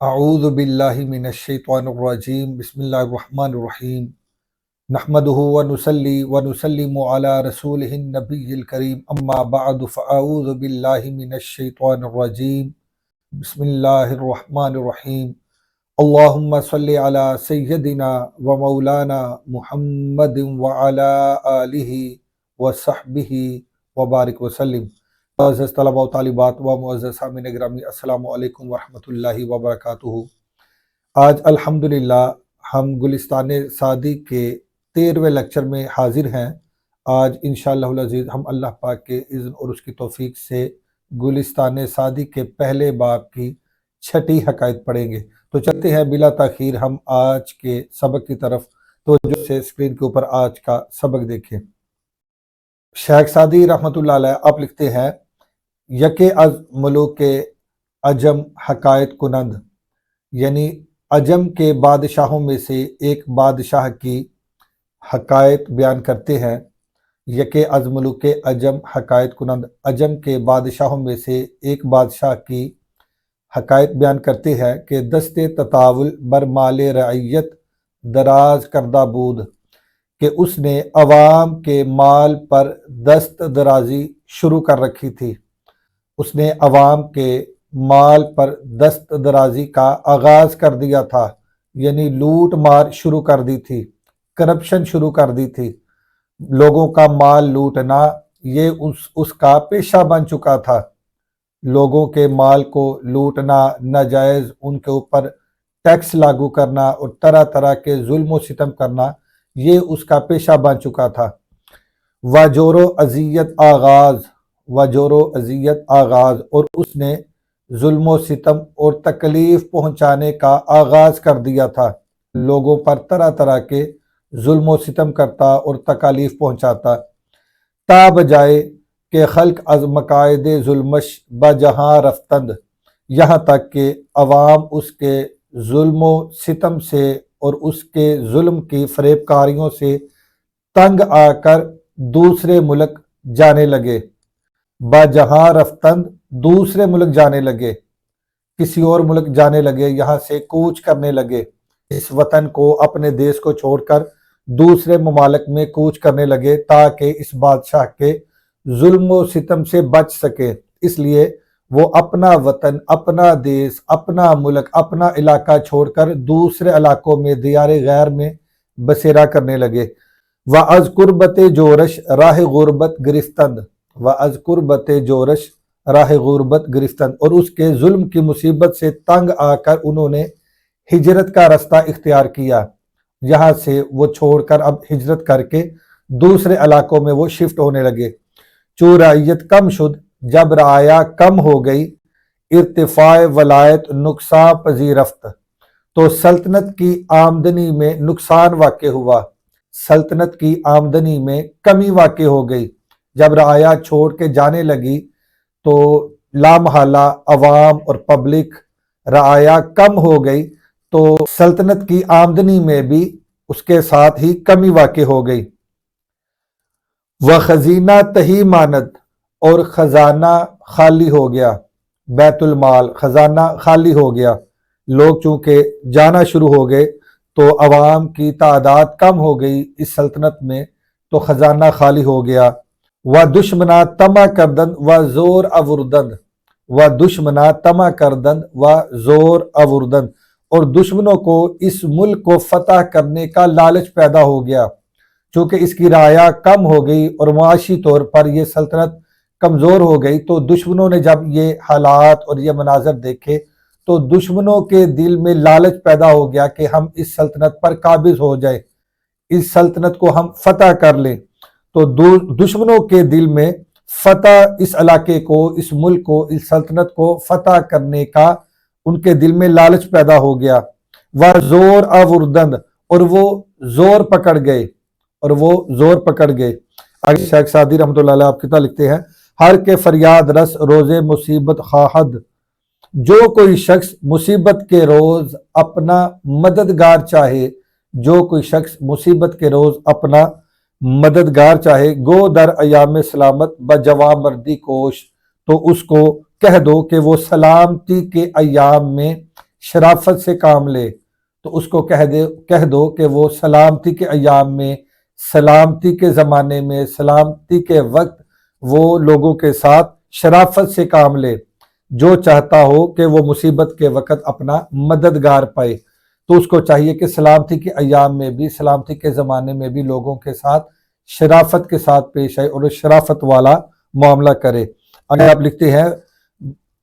اعوذ باللہ من الشیطان الرجیم بسم اللہ الرحمن الرحیم نحمدہ ونصلی ونسلم علی رسولہ النبی الکریم اما بعد فاعوذ باللہ من الشیطان الرجیم بسم اللہ الرحمن الرحیم اللہم صلی علی سیدنا و مولانا محمد وعلی آلہ وصحبہ وبارک وسلم۔ معزز طلبہ و طالبات و معزز سامعین گرامی، السلام علیکم ورحمۃ اللہ وبرکاتہ۔ آج الحمدللہ ہم گلستان سعدی کے 13ویں لیکچر میں حاضر ہیں۔ آج انشاءاللہ العزیز ہم اللہ پاک کے اذن اور اس کی توفیق سے گلستان سعدی کے پہلے باب کی 6 حقائق پڑھیں گے۔ تو چلتے ہیں بلا تاخیر ہم آج کے سبق کی طرف۔ تو جو سے اسکرین کے اوپر آج کا سبق دیکھیں۔ شیخ سعدی رحمۃ اللہ علیہ آپ لکھتے ہیں، یکے از ملوک عجم حکایت کنند، یعنی عجم کے بادشاہوں میں سے ایک بادشاہ کی حکایت بیان کرتے ہیں۔ یکے از ملوک عجم حکایت کنند، عجم کے بادشاہوں میں سے ایک بادشاہ کی حکایت بیان کرتے ہیں کہ دست تطاول بر مال رعیت دراز کردہ بود، کہ اس نے عوام کے مال پر دست درازی شروع کر رکھی تھی۔ اس نے عوام کے مال پر دست درازی کا آغاز کر دیا تھا، یعنی لوٹ مار شروع کر دی تھی، کرپشن شروع کر دی تھی۔ لوگوں کا مال لوٹنا یہ اس کا پیشہ بن چکا تھا۔ لوگوں کے مال کو لوٹنا، ناجائز ان کے اوپر ٹیکس لاگو کرنا اور طرح طرح کے ظلم و ستم کرنا، یہ اس کا پیشہ بن چکا تھا۔ وجور و اذیت آغاز، اور اس نے ظلم و ستم اور تکلیف پہنچانے کا آغاز کر دیا تھا۔ لوگوں پر طرح طرح کے ظلم و ستم کرتا اور تکالیف پہنچاتا، تا بجائے کہ خلق از مقاعد ظلمش بجہاں رفتند، یہاں تک کہ عوام اس کے ظلم و ستم سے اور اس کے ظلم کی فریب کاریوں سے تنگ آ کر دوسرے ملک جانے لگے۔ بجہاں رفتند، دوسرے ملک جانے لگے، کسی اور ملک جانے لگے، یہاں سے کوچ کرنے لگے، اس وطن کو، اپنے دیش کو چھوڑ کر دوسرے ممالک میں کوچ کرنے لگے تاکہ اس بادشاہ کے ظلم و ستم سے بچ سکے۔ اس لیے وہ اپنا وطن، اپنا دیش، اپنا ملک، اپنا علاقہ چھوڑ کر دوسرے علاقوں میں، دیار غیر میں بسیرا کرنے لگے۔ وَأَذْ قُرْبَتِ جورش راہ غربت گرفتند، وَأَذْ قُرْبَتِ جورش راہ غربت گرفتند، اور اس کے ظلم کی مصیبت سے تنگ آ کر انہوں نے ہجرت کا رستہ اختیار کیا۔ یہاں سے وہ چھوڑ کر اب ہجرت کر کے دوسرے علاقوں میں وہ شفٹ ہونے لگے۔ چو رعیت کم شد، جب رعایا کم ہو گئی، ارتفاع ولایت نقصان پذیرفت، تو سلطنت کی آمدنی میں نقصان واقع ہوا، سلطنت کی آمدنی میں کمی واقع ہو گئی۔ جب رعایا چھوڑ کے جانے لگی تو لامحالہ عوام اور پبلک، رعایا کم ہو گئی تو سلطنت کی آمدنی میں بھی اس کے ساتھ ہی کمی واقع ہو گئی۔ وخزینہ تہی ماند، اور خزانہ خالی ہو گیا، بیت المال خزانہ خالی ہو گیا۔ لوگ چونکہ جانا شروع ہو گئے تو عوام کی تعداد کم ہو گئی اس سلطنت میں، تو خزانہ خالی ہو گیا۔ و دشمنا طمع کردند و زور آوردند، و دشمنا طمع کردند و زور آوردند، اور دشمنوں کو اس ملک کو فتح کرنے کا لالچ پیدا ہو گیا۔ چونکہ اس کی رعایا کم ہو گئی اور معاشی طور پر یہ سلطنت کمزور ہو گئی، تو دشمنوں نے جب یہ حالات اور یہ مناظر دیکھے تو دشمنوں کے دل میں لالچ پیدا ہو گیا کہ ہم اس سلطنت پر قابض ہو جائے، اس سلطنت کو ہم فتح کر لیں۔ تو دشمنوں کے دل میں فتح، اس علاقے کو، اس ملک کو، اس سلطنت کو فتح کرنے کا ان کے دل میں لالچ پیدا ہو گیا۔ وہ زور آوردند، اور وہ زور پکڑ گئے، اور وہ زور پکڑ گئے۔ آگے شیخ سعدی رحمۃ اللہ علیہ آپ کتاب لکھتے ہیں، ہر کے فریاد رس روز مصیبت خواہد، جو کوئی شخص مصیبت کے روز اپنا مددگار چاہے، جو کوئی شخص مصیبت کے روز اپنا مددگار چاہے، گو در ایام سلامت بجواں مردی کوش، تو اس کو کہہ دو کہ وہ سلامتی کے ایام میں شرافت سے کام لے تو اس کو کہہ دو کہ وہ سلامتی کے ایام میں، سلامتی کے زمانے میں، سلامتی کے وقت وہ لوگوں کے ساتھ شرافت سے کام لے، جو چاہتا ہو کہ وہ مصیبت کے وقت اپنا مددگار پائے تو اس کو چاہیے کہ سلامتی کے ایام میں بھی، سلامتی کے زمانے میں بھی لوگوں کے ساتھ شرافت کے ساتھ پیش آئے اور شرافت والا معاملہ کرے۔ اگر آپ لکھتے ہیں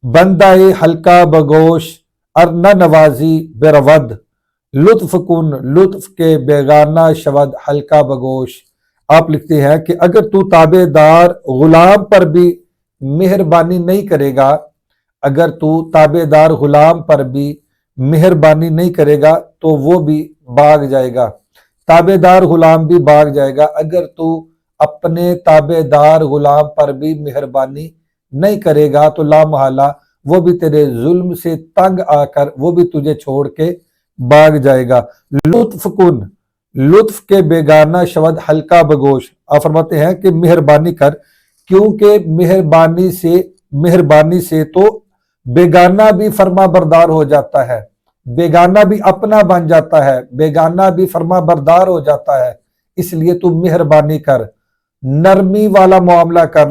بندہ حلقہ بگوش ار نہ نوازی برود، لطف کن لطف کے بیگانہ شود حلقہ بگوش۔ آپ لکھتے ہیں کہ اگر تو تابع دار غلام پر بھی مہربانی نہیں کرے گا، اگر تو تابع دار غلام پر بھی مہربانی نہیں کرے گا تو وہ بھی بھاگ جائے گا، تابع دار غلام بھی بھاگ جائے گا۔ اگر تو اپنے تابع دار غلام پر بھی مہربانی نہیں کرے گا تو لا محالہ وہ بھی تیرے ظلم سے تنگ آ کر وہ بھی تجھے چھوڑ کے بھاگ جائے گا۔ لطف کن لطف کے بیگانہ شود حلقہ بگوش، آپ فرماتے ہیں کہ مہربانی کر، کیونکہ مہربانی سے تو بیگانہ بھی فرما بردار ہو جاتا ہے، بیگانہ بھی اپنا بن جاتا ہے، بیگانہ بھی فرما بردار ہو جاتا ہے۔ اس لیے تو مہربانی کر، نرمی والا معاملہ کر،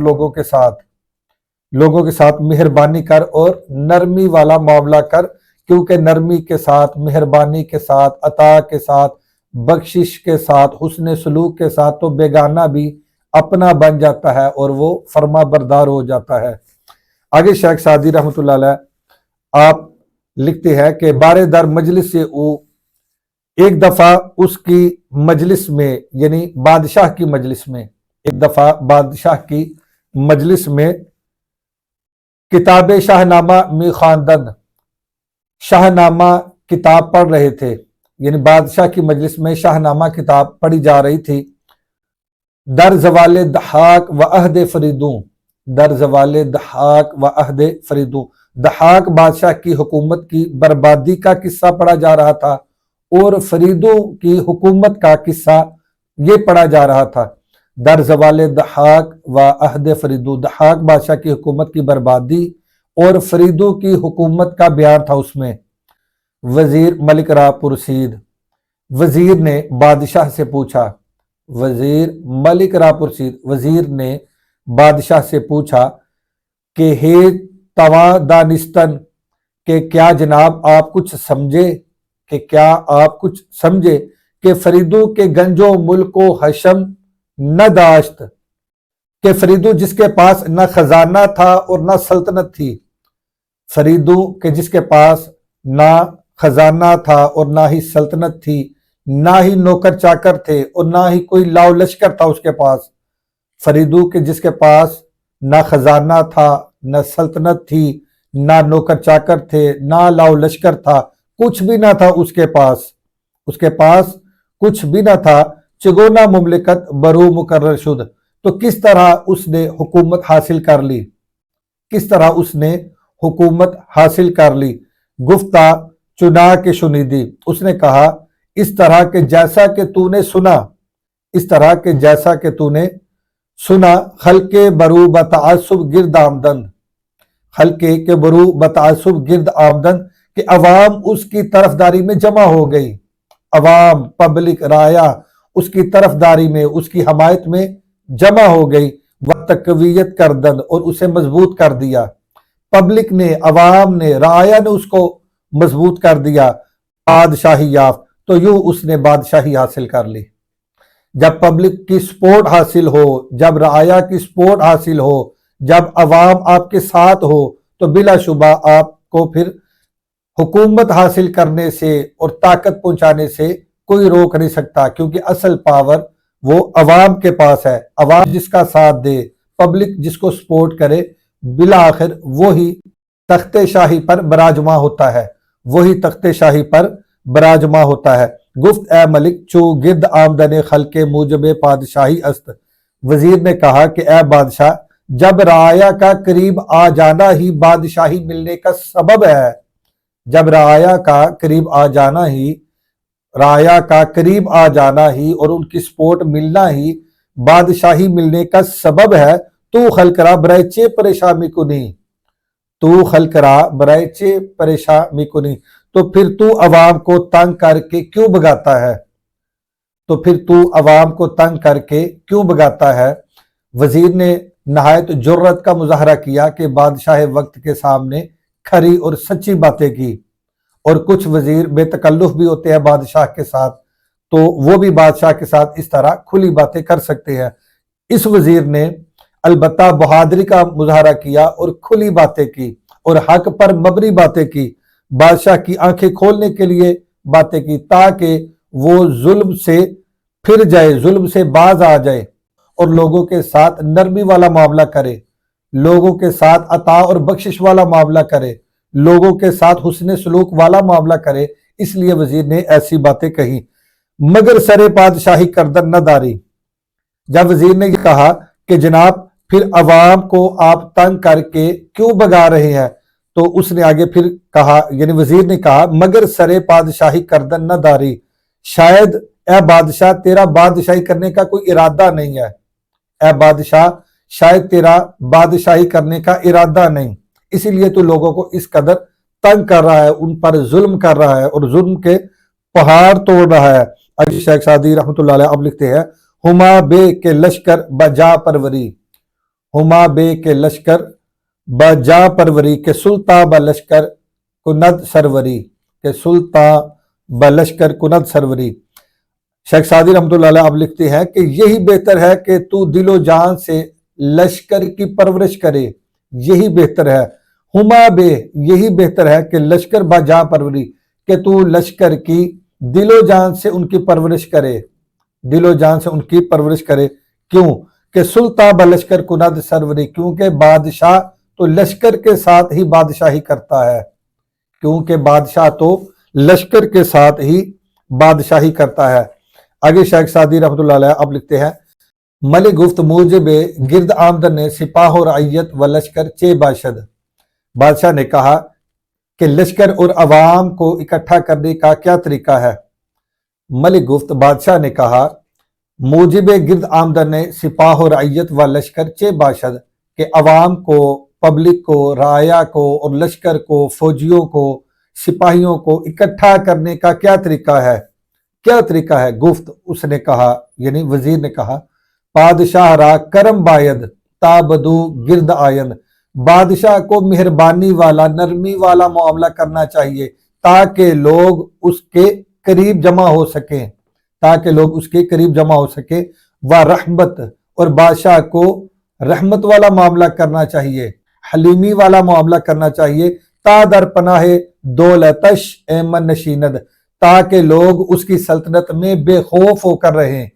لوگوں کے ساتھ مہربانی کر اور نرمی والا معاملہ کر، کیونکہ نرمی کے ساتھ، مہربانی کے ساتھ، عطا کے ساتھ، بخشش کے ساتھ، حسن سلوک کے ساتھ تو بیگانہ بھی اپنا بن جاتا ہے اور وہ فرما بردار ہو جاتا ہے۔ آگے شیخ سعدی رحمۃ اللہ علیہ آپ لکھتے ہیں کہ بارے در مجلس سے او، ایک دفعہ اس کی مجلس میں، یعنی بادشاہ کی مجلس میں، ایک دفعہ بادشاہ کی مجلس میں کتاب شاہنامہ می خواندن، شاہنامہ کتاب پڑھ رہے تھے، یعنی بادشاہ کی مجلس میں شاہنامہ کتاب پڑھی جا رہی تھی۔ در زوال دحاک و عہد فریدوں، در زوال دحاک و عہد فریدوں، دحاک بادشاہ کی حکومت کی بربادی کا قصہ پڑھا جا رہا تھا اور فریدوں کی حکومت کا قصہ یہ پڑھا جا رہا تھا۔ در زوال دحاک و عہد فریدوں، دحاک بادشاہ کی حکومت کی بربادی اور فریدوں کی حکومت کا بیان تھا اس میں۔ وزیر ملک را پرسید، وزیر نے بادشاہ سے پوچھا، وزیر ملک را پرسید، وزیر نے بادشاہ سے پوچھا کہ ہے تواں دانستن، کہ کیا جناب آپ کچھ سمجھے، کہ کیا آپ کچھ سمجھے کہ فریدوں کے گنج و ملک و حشم نہ داشت، کہ فریدوں جس کے پاس نہ خزانہ تھا اور نہ سلطنت تھی، فریدوں کے جس کے پاس نہ خزانہ تھا اور نہ ہی سلطنت تھی، نہ ہی نوکر چاکر تھے اور نہ ہی کوئی لاؤ لشکر تھا اس کے پاس، فریدوں کے جس کے پاس نہ خزانہ تھا، نہ سلطنت تھی، نہ نوکر چاکر تھے، نہ لاؤ لشکر تھا، کچھ بھی نہ تھا اس کے پاس کچھ بھی نہ تھا، چگونا مملکت برو مقرر شد، تو کس طرح اس نے حکومت حاصل کر لی، کس طرح اس نے حکومت حاصل کر لی۔ گفتہ چنا کے شنیدی، اس نے کہا اس طرح کہ جیسا کہ تو نے سنا، اس طرح کہ جیسا کہ تو نے سنا، خلق برو بتعصب گرد آمدن، خلق کے برو بتعصب گرد آمدن، کہ عوام اس کی طرفداری میں جمع ہو گئی، عوام پبلک رعایا اس کی طرفداری میں، اس کی حمایت میں جمع ہو گئی، وہ تقویت کردن، اور اسے مضبوط کر دیا، پبلک نے، عوام نے، رعایا نے اس کو مضبوط کر دیا، بادشاہی یافت، تو یوں اس نے بادشاہی حاصل کر لی۔ جب پبلک کی سپورٹ حاصل ہو، جب رعایا کی سپورٹ حاصل ہو، جب عوام آپ کے ساتھ ہو تو بلا شبہ آپ کو پھر حکومت حاصل کرنے سے اور طاقت پہنچانے سے کوئی روک نہیں سکتا، کیونکہ اصل پاور وہ عوام کے پاس ہے۔ عوام جس کا ساتھ دے، پبلک جس کو سپورٹ کرے، بالآخر وہی تخت شاہی پر براجماں ہوتا ہے، وہی تخت شاہی پر براجماں ہوتا ہے۔ گفت اے ملک چو گرد آمدن خلق موجب پادشاہی است، وزیر نے کہا کہ اے بادشاہ، جب رعایا کا قریب آ جانا ہی بادشاہی ملنے کا سبب ہے، جب رعایا کا قریب آ جانا ہی، رعایا کا قریب آ جانا ہی اور ان کی سپورٹ ملنا ہی بادشاہی ملنے کا سبب ہے، تو خلق را برائے پریشانی کنی، تو خلق را برائے پریشانی کنی، تو پھر تو عوام کو تنگ کر کے کیوں بھگاتا ہے؟ تو پھر تو عوام کو تنگ کر کے کیوں بھگاتا ہے؟ وزیر نے نہایت جرت کا مظاہرہ کیا کہ بادشاہ وقت کے سامنے کھری اور سچی باتیں کی، اور کچھ وزیر بے تکلف بھی ہوتے ہیں بادشاہ کے ساتھ، تو وہ بھی بادشاہ کے ساتھ اس طرح کھلی باتیں کر سکتے ہیں۔ اس وزیر نے البتہ بہادری کا مظاہرہ کیا اور کھلی باتیں کی اور حق پر مبنی باتیں کی، بادشاہ کی آنکھیں کھولنے کے لیے باتیں کی، تاکہ وہ ظلم سے پھر جائے، ظلم سے باز آ جائے اور لوگوں کے ساتھ نرمی والا معاملہ کرے، لوگوں کے ساتھ عطا اور بخشش والا معاملہ کرے، لوگوں کے ساتھ حسن سلوک والا معاملہ کرے۔ اس لیے وزیر نے ایسی باتیں کہیں، مگر سر بادشاہی کردن نہ داری۔ جب وزیر نے یہ کہا کہ جناب پھر عوام کو آپ تنگ کر کے کیوں بھگا رہے ہیں، تو اس نے آگے پھر کہا، یعنی وزیر نے کہا، مگر سر بادشاہی کردن نہ داری، شاید اے بادشاہ تیرا بادشاہی کرنے کا کوئی ارادہ نہیں ہے، اے بادشاہ شاید تیرا بادشاہی کرنے کا ارادہ نہیں، اسی لیے تو لوگوں کو اس قدر تنگ کر رہا ہے، ان پر ظلم کر رہا ہے اور ظلم کے پہاڑ توڑ رہا ہے۔ اگر شیخ سعدی رحمۃ اللہ علیہ اب لکھتے ہیں، ہما بے کے لشکر بجا پروری، ہما بے کے لشکر بجا پروری، کہ سلطان بلشکر کند سروری، کہ سلطان بلشکر کند سروری۔ شیخ سعدی رحمۃ اللہ علیہ اب لکھتے ہیں کہ یہی بہتر ہے کہ تو دل و جان سے لشکر کی پرورش کرے، یہی بہتر ہے، ہما بے یہی بہتر ہے کہ لشکر بجا پروری، کہ تو لشکر کی دل و جان سے ان کی پرورش کرے، دل و جان سے ان کی پرورش کرے۔ کیوں کہ سلطان بلشکر کند سروری، کیونکہ بادشاہ تو لشکر کے ساتھ ہی بادشاہی کرتا ہے، کیونکہ بادشاہ تو لشکر کے ساتھ ہی بادشاہی کرتا ہے۔ آگے شیخ سعدی رحمۃ اللہ علیہ اب لکھتے ہیں، ملک گفت موجب گرد آمدن نے سپاہ و رعیت و لشکر چے باشد، بادشاہ نے کہا کہ لشکر اور عوام کو اکٹھا کرنے کا کیا طریقہ ہے؟ ملک گفت بادشاہ نے کہا، موجب گرد آمدن نے سپاہ و رعیت و لشکر چے باشد، کہ عوام کو، پبلک کو، رعایا کو اور لشکر کو، فوجیوں کو، سپاہیوں کو اکٹھا کرنے کا کیا طریقہ ہے؟ کیا طریقہ ہے؟ گفت اس نے کہا، یعنی وزیر نے کہا، بادشاہ را کرم باید تا بدو گرد آین، بادشاہ کو مہربانی والا، نرمی والا معاملہ کرنا چاہیے تاکہ لوگ اس کے قریب جمع ہو سکیں، تاکہ لوگ اس کے قریب جمع ہو سکیں۔ و رحمت، اور بادشاہ کو رحمت والا معاملہ کرنا چاہیے، حلیمی والا معاملہ کرنا چاہیے، تا در پناہ دولتش ایمن نشیند، تاکہ لوگ اس کی سلطنت میں بے خوف ہو کر رہیں،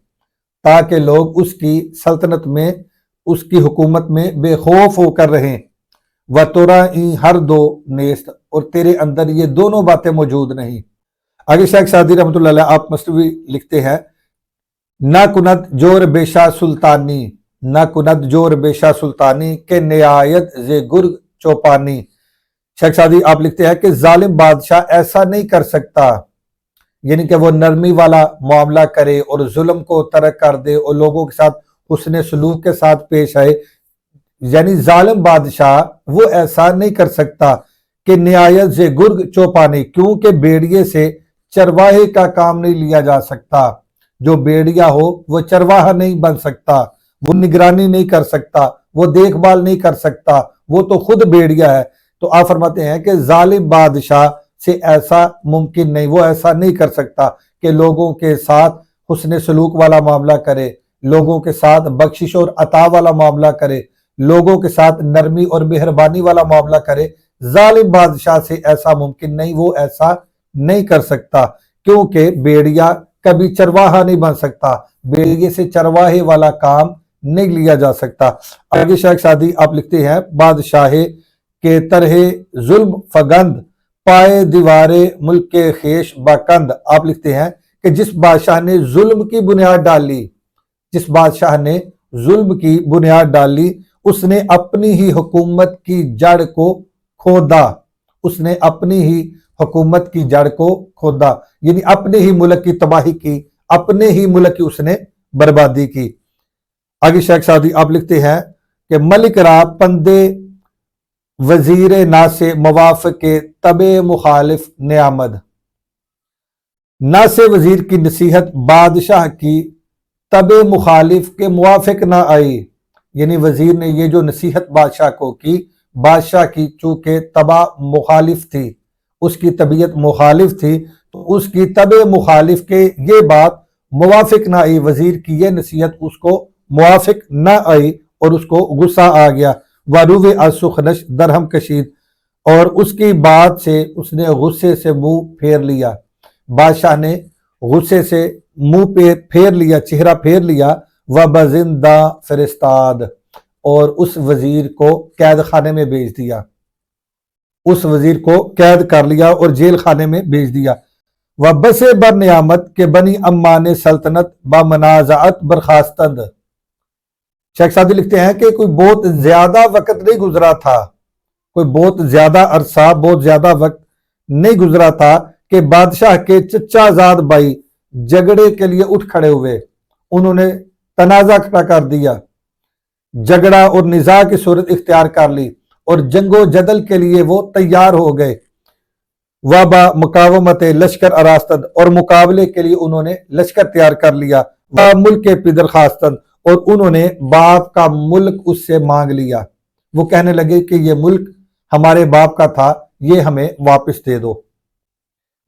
تاکہ لوگ اس کی سلطنت میں، اس کی حکومت میں بے خوف ہو کر رہیں۔ و تورا این ہر دو نیست، اور تیرے اندر یہ دونوں باتیں موجود نہیں۔ آگے شیخ سعدی رحمۃ اللہ علیہ آپ مصنوی لکھتے ہیں، نہ کند جور بیشا سلطانی، نہ کند جور بیشا سلطانی، کہ نہایت ز گرگ چوپانی۔ شیخ سعدی آپ لکھتے ہیں کہ ظالم بادشاہ ایسا نہیں کر سکتا، یعنی کہ وہ نرمی والا معاملہ کرے اور ظلم کو ترک کر دے اور لوگوں کے ساتھ حسن سلوک کے ساتھ پیش آئے، یعنی ظالم بادشاہ وہ ایسا نہیں کر سکتا کہ نہایت سے گرگ چوپانی، کیونکہ بیڑیے سے چرواہے کا کام نہیں لیا جا سکتا، جو بیڑیا ہو وہ چرواہا نہیں بن سکتا، وہ نگرانی نہیں کر سکتا، وہ دیکھ بھال نہیں کر سکتا، وہ تو خود بیڑیا ہے۔ تو آپ فرماتے ہیں کہ ظالم بادشاہ سے ایسا ممکن نہیں، وہ ایسا نہیں کر سکتا کہ لوگوں کے ساتھ حسن سلوک والا معاملہ کرے، لوگوں کے ساتھ بخشش اور عطا والا معاملہ کرے، لوگوں کے ساتھ نرمی اور مہربانی والا معاملہ کرے۔ ظالم بادشاہ سے ایسا ممکن نہیں، وہ ایسا نہیں کر سکتا، کیونکہ بیڑیا کبھی چرواہا نہیں بن سکتا، بیڑیے سے چرواہے والا کام نہیں لیا جا سکتا۔ آگے شیخ سعدی آپ لکھتے ہیں، بادشاہ کے طرح ظلم فگند پائے دیوارے ملک کے خیش بکند۔ آپ لکھتے ہیں کہ جس بادشاہ نے ظلم کی بنیاد ڈالی، جس بادشاہ نے ظلم کی بنیاد ڈالی، اس نے اپنی ہی حکومت کی جڑ کو کھودا، اس نے اپنی ہی حکومت کی جڑ کو کھودا، یعنی اپنے ہی ملک کی تباہی کی، اپنے ہی ملک کی اس نے بربادی کی۔ آگے شیخ سعدی آپ لکھتے ہیں کہ ملک را پندے وزیر نا سے موافق تب مخالف نعمد۔ نا سے وزیر کی نصیحت بادشاہ کی تب مخالف کے موافق نہ آئی، یعنی وزیر نے یہ جو نصیحت بادشاہ کو کی، بادشاہ کی چونکہ طبع مخالف تھی، اس کی طبیعت مخالف تھی، تو اس کی طبع مخالف کے یہ بات موافق نہ آئی، وزیر کی یہ نصیحت اس کو موافق نہ آئی اور اس کو غصہ آ گیا۔ وَرُوِعَ السُّخْنَشْ درہم کشید، اور اس کی بات سے اس نے غصے سے منہ پھیر لیا، بادشاہ نے غصے سے منہ پھیر لیا، چہرہ پھیر لیا۔ وَبَزِندَ فرستاد، اور اس وزیر کو قید خانے میں بھیج دیا، اس وزیر کو قید کر لیا اور جیل خانے میں بھیج دیا۔ وَبَسِ بر نعمت کے بنی امان سلطنت بمنازعت برخاستند۔ شیخ سعدی لکھتے ہیں کہ کوئی بہت زیادہ وقت نہیں گزرا تھا، کوئی بہت زیادہ عرصہ، بہت زیادہ وقت نہیں گزرا تھا کہ بادشاہ کے چچا زاد بھائی جھگڑے کے لیے اٹھ کھڑے ہوئے، انہوں نے تنازع کھڑا کر دیا، جھگڑا اور نزاع کی صورت اختیار کر لی اور جنگ و جدل کے لیے وہ تیار ہو گئے۔ وبا مقاومت لشکر اراستد، اور مقابلے کے لیے انہوں نے لشکر تیار کر لیا۔ ملک پدر خواستند، اور انہوں نے باپ کا ملک اس سے مانگ لیا، وہ کہنے لگے کہ یہ ملک ہمارے باپ کا تھا، یہ ہمیں واپس دے دو،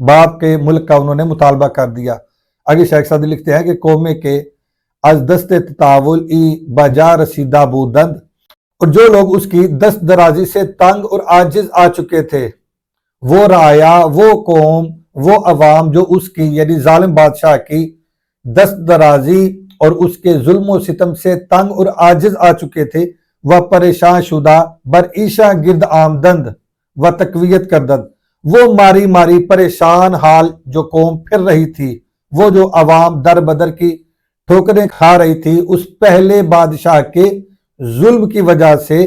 باپ کے ملک کا انہوں نے مطالبہ کر دیا۔ آگے شیخ سعدی لکھتے ہیں کہ قومے کے از دست تطاول ای بجا رسیدہ بودند، اور جو لوگ اس کی دست درازی سے تنگ اور عاجز آ چکے تھے، وہ رعایا، وہ قوم، وہ عوام جو اس کی یعنی ظالم بادشاہ کی دست درازی اور اس کے ظلم و ستم سے تنگ اور عاجز آ چکے تھے، وہ پریشان شدہ بر عیشہ گرد آمدند و تقویت کردند، وہ ماری ماری پریشان حال جو قوم پھر رہی تھی، وہ جو عوام در بدر کی ٹھوکریں کھا رہی تھی اس پہلے بادشاہ کے ظلم کی وجہ سے،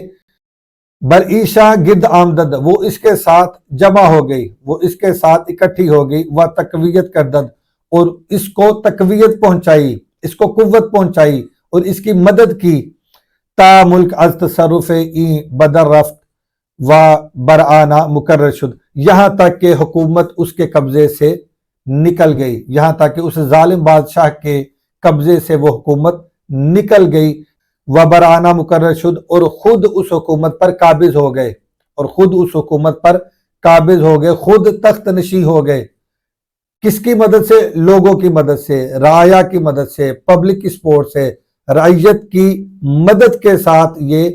برعیشہ گرد آمدند، وہ اس کے ساتھ جمع ہو گئی، وہ اس کے ساتھ اکٹھی ہو گئی، وہ تقویت کردند، اور اس کو تقویت پہنچائی، اس کو قوت پہنچائی اور اس کی مدد کی۔ تا ملک از تصرف این بدر رفت و برآنا مقرر شد، یہاں تک کہ حکومت اس کے قبضے سے نکل گئی، یہاں تک کہ اس ظالم بادشاہ کے قبضے سے وہ حکومت نکل گئی۔ وبرآنا مقرر شد، اور خود اس حکومت پر قابض ہو گئے، اور خود اس حکومت پر قابض ہو گئے، خود تخت نشین ہو گئے۔ کس کی مدد سے؟ لوگوں کی مدد سے، رعایا کی مدد سے، پبلک کی سپورٹ سے، رعیت کی مدد کے ساتھ یہ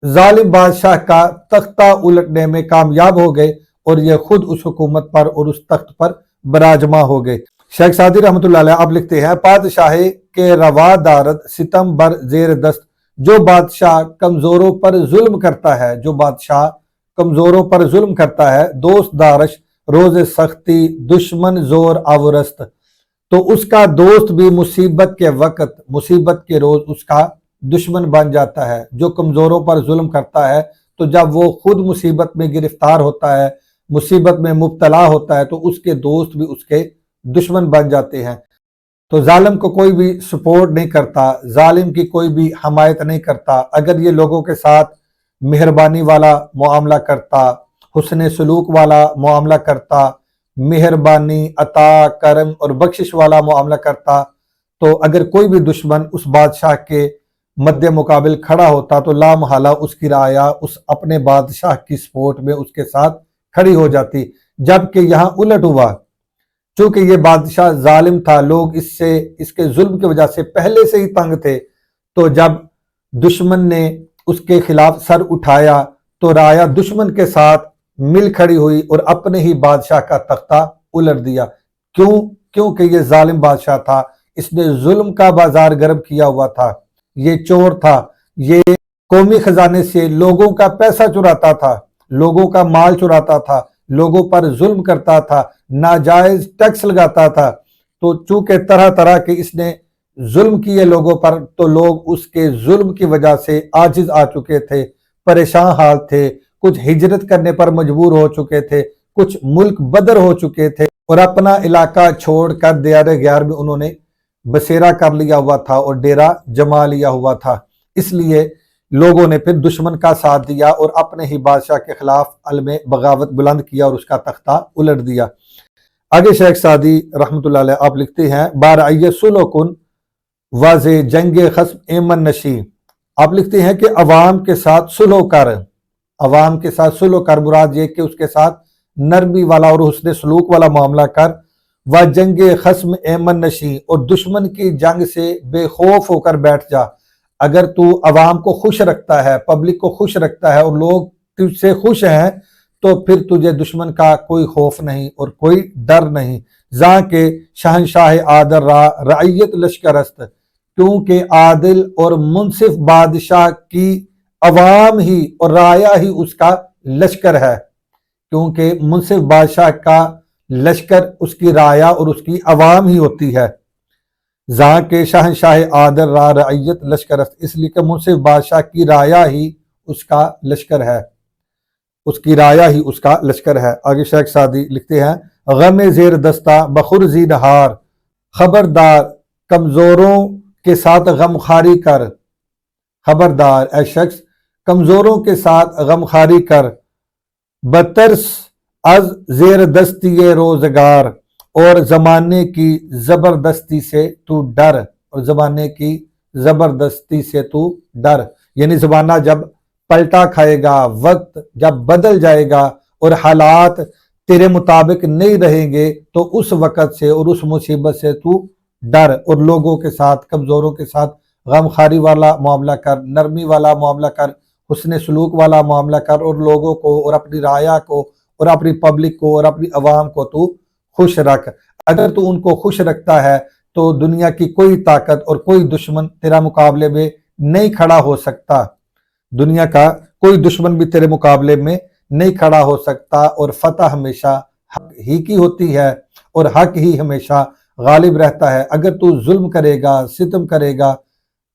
ظالم بادشاہ کا تختہ الٹنے میں کامیاب ہو گئے، اور یہ خود اس حکومت پر اور اس تخت پر براجما ہو گئے۔ شیخ سعدی رحمۃ اللہ علیہ اب لکھتے ہیں، پادشاہ کے روا دارد ستم بر زیر دست، جو بادشاہ کمزوروں پر ظلم کرتا ہے، جو بادشاہ کمزوروں پر ظلم کرتا ہے، دوست دارش روز سختی دشمن زور آورست، تو اس کا دوست بھی مصیبت کے وقت، مصیبت کے روز اس کا دشمن بن جاتا ہے۔ جو کمزوروں پر ظلم کرتا ہے تو جب وہ خود مصیبت میں گرفتار ہوتا ہے، مصیبت میں مبتلا ہوتا ہے، تو اس کے دوست بھی اس کے دشمن بن جاتے ہیں۔ تو ظالم کو کوئی بھی سپورٹ نہیں کرتا، ظالم کی کوئی بھی حمایت نہیں کرتا۔ اگر یہ لوگوں کے ساتھ مہربانی والا معاملہ کرتا، حسن سلوک والا معاملہ کرتا، مہربانی، عطا، کرم اور بخشش والا معاملہ کرتا، تو اگر کوئی بھی دشمن اس بادشاہ کے مد مقابل کھڑا ہوتا تو لا محالہ اس کی رعایا اس اپنے بادشاہ کی سپورٹ میں اس کے ساتھ کھڑی ہو جاتی۔ جبکہ یہاں الٹ ہوا، چونکہ یہ بادشاہ ظالم تھا، لوگ اس کے ظلم کی وجہ سے پہلے سے ہی تنگ تھے، تو جب دشمن نے اس کے خلاف سر اٹھایا تو رعایا دشمن کے ساتھ مل کھڑی ہوئی اور اپنے ہی بادشاہ کا تختہ الٹ دیا۔ کیونکہ یہ ظالم بادشاہ تھا، اس نے ظلم کا بازار گرم کیا ہوا تھا، یہ چور تھا، یہ قومی خزانے سے لوگوں کا پیسہ چراتا تھا، لوگوں کا مال چراتا تھا، لوگوں پر ظلم کرتا تھا، ناجائز ٹیکس لگاتا تھا۔ تو چونکہ طرح طرح کے اس نے ظلم کیے لوگوں پر، تو لوگ اس کے ظلم کی وجہ سے عاجز آ چکے تھے، پریشان حال تھے، کچھ ہجرت کرنے پر مجبور ہو چکے تھے، کچھ ملک بدر ہو چکے تھے، اور اپنا علاقہ چھوڑ کر دیار غیار میں انہوں نے بسیرا کر لیا ہوا تھا اور ڈیرا جما لیا ہوا تھا۔ اس لیے لوگوں نے پھر دشمن کا ساتھ دیا اور اپنے ہی بادشاہ کے خلاف علم بغاوت بلند کیا اور اس کا تختہ الٹ دیا۔ آگے شیخ سعدی رحمۃ اللہ علیہ آپ لکھتے ہیں بارعی سلوکن واضح جنگ خصم ایمن نشی، آپ لکھتے ہیں کہ عوام کے ساتھ سلو کر، عوام کے ساتھ سلو کر مراد یہ کہ اس کے ساتھ نرمی والا اور حسن سلوک والا معاملہ کر، و جنگ خصم ایمن نشی، اور دشمن کی جنگ سے بے خوف ہو کر بیٹھ جا۔ اگر تو عوام کو خوش رکھتا ہے، پبلک کو خوش رکھتا ہے اور لوگ تجھ سے خوش ہیں تو پھر تجھے دشمن کا کوئی خوف نہیں اور کوئی ڈر نہیں۔ زاں کے شہنشاہ عادل را رعیت لشکر است، کیونکہ عادل اور منصف بادشاہ کی عوام ہی اور رایا ہی اس کا لشکر ہے، کیونکہ منصف بادشاہ کا لشکر اس کی رایا اور اس کی عوام ہی ہوتی ہے۔ زاں کے شہنشاہ عادل را رعیت لشکر است، اس لیے کہ منصف بادشاہ کی رایا ہی اس کا لشکر ہے، اس کی رایا ہی اس کا لشکر ہے۔ آگے شیخ سعدی لکھتے ہیں غم زیر دستہ بخرزی نہار، خبردار کمزوروں کے ساتھ غمخواری کر، خبردار اے شخص کمزوروں کے ساتھ غمخواری کر، بترس از زیر دستی روزگار، اور زمانے کی زبردستی سے تو ڈر، اور زمانے کی زبردستی سے تو ڈر، یعنی زمانہ جب پلٹا کھائے گا، وقت جب بدل جائے گا اور حالات تیرے مطابق نہیں رہیں گے تو اس وقت سے اور اس مصیبت سے تو ڈر، اور لوگوں کے ساتھ کمزوروں کے ساتھ غمخواری والا معاملہ کر، نرمی والا معاملہ کر، حسن سلوک والا معاملہ کر، اور لوگوں کو اور اپنی رایا کو اور اپنی پبلک کو اور اپنی عوام کو تو خوش رکھ۔ اگر تو ان کو خوش رکھتا ہے تو دنیا کی کوئی طاقت اور کوئی دشمن تیرا مقابلے میں نہیں کھڑا ہو سکتا، دنیا کا کوئی دشمن بھی تیرے مقابلے میں نہیں کھڑا ہو سکتا، اور فتح ہمیشہ حق ہی کی ہوتی ہے اور حق ہی ہمیشہ غالب رہتا ہے۔ اگر تو ظلم کرے گا، ستم کرے گا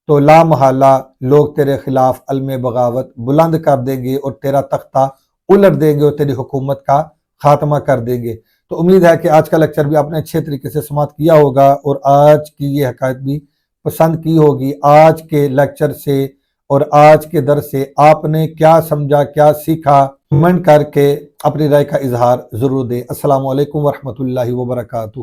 تو لا محالہ لوگ تیرے خلاف علم بغاوت بلند کر دیں گے اور تیرا تختہ الٹ دیں گے اور تیری حکومت کا خاتمہ کر دیں گے۔ تو امید ہے کہ آج کا لیکچر بھی آپ نے اچھے طریقے سے سماعت کیا ہوگا اور آج کی یہ حکایت بھی پسند کی ہوگی۔ آج کے لیکچر سے اور آج کے درس سے آپ نے کیا سمجھا، کیا سیکھا، کمنٹ کر کے اپنی رائے کا اظہار ضرور دیں۔ السلام علیکم ورحمۃ اللہ وبرکاتہ۔